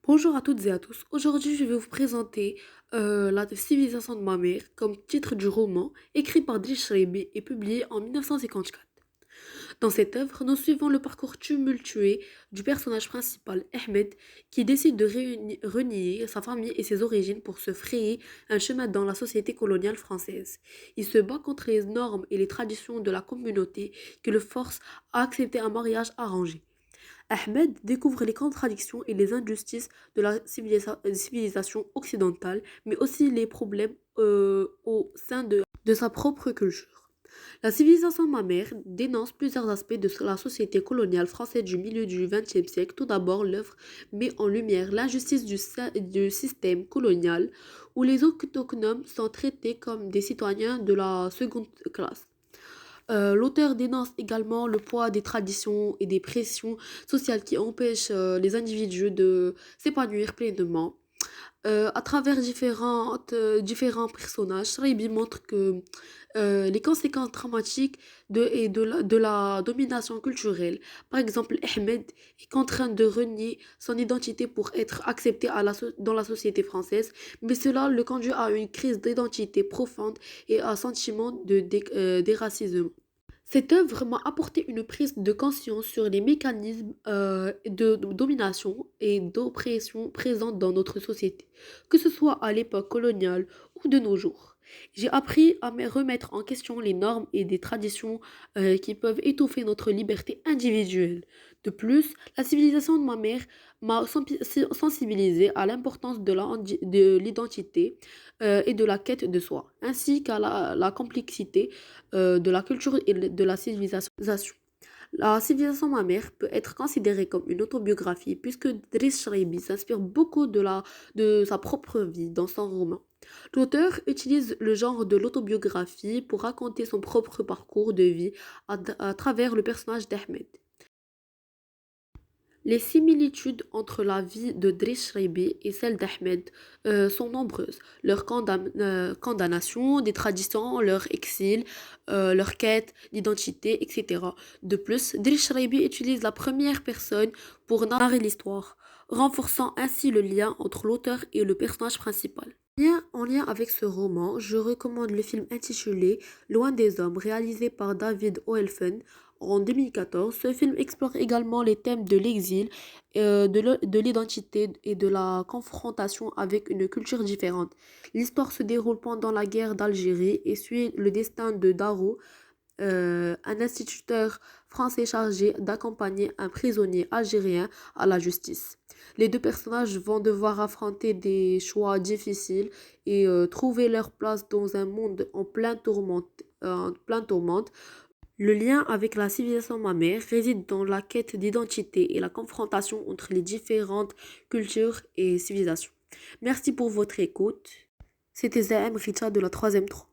Bonjour à toutes et à tous. Aujourd'hui, je vais vous présenter La civilisation de ma mère comme titre du roman écrit par Driss Shaibi et publié en 1954. Dans cette œuvre, nous suivons le parcours tumultueux du personnage principal, Ahmed, qui décide de renier sa famille et ses origines pour se frayer un chemin dans la société coloniale française. Il se bat contre les normes et les traditions de la communauté qui le forcent à accepter un mariage arrangé. Ahmed découvre les contradictions et les injustices de la civilisation occidentale, mais aussi les problèmes au sein de sa propre culture. La civilisation mamère dénonce plusieurs aspects de la société coloniale française du milieu du XXe siècle. Tout d'abord, l'œuvre met en lumière l'injustice du système colonial où les autochtones sont traités comme des citoyens de la seconde classe. L'auteur dénonce également le poids des traditions et des pressions sociales qui empêchent les individus de s'épanouir pleinement. À travers différents personnages, Sraibi montre que les conséquences dramatiques de la domination culturelle. Par exemple, Ahmed est contraint de renier son identité pour être accepté dans la société française, mais cela le conduit à une crise d'identité profonde et à un sentiment de déracisme. Cette œuvre m'a apporté une prise de conscience sur les mécanismes de domination et d'oppression présents dans notre société, que ce soit à l'époque coloniale ou de nos jours. J'ai appris à me remettre en question les normes et des traditions qui peuvent étouffer notre liberté individuelle. De plus, la civilisation de ma mère m'a sensibilisée à l'importance de l'identité et de la quête de soi, ainsi qu'à la complexité de la culture et de la civilisation. La civilisation mamère peut être considérée comme une autobiographie puisque Driss Shaibi s'inspire beaucoup de sa propre vie dans son roman. L'auteur utilise le genre de l'autobiographie pour raconter son propre parcours de vie à travers le personnage d'Ahmed. Les similitudes entre la vie de Driss Shaibi et celle d'Ahmed sont nombreuses. Leur condamnation des traditions, leur exil, leur quête d'identité, etc. De plus, Driss Shaibi utilise la première personne pour narrer l'histoire, renforçant ainsi le lien entre l'auteur et le personnage principal. En lien avec ce roman, je recommande le film intitulé Loin des hommes, réalisé par David Oelfen en 2014. Ce film explore également les thèmes de l'exil, de l'identité et de la confrontation avec une culture différente. L'histoire se déroule pendant la guerre d'Algérie et suit le destin de Darou, un instituteur français chargé d'accompagner un prisonnier algérien à la justice. Les deux personnages vont devoir affronter des choix difficiles et trouver leur place dans un monde en plein tourmente. Le lien avec la civilisation mamère réside dans la quête d'identité et la confrontation entre les différentes cultures et civilisations. Merci pour votre écoute. C'était Zahem Richa de la troisième 3.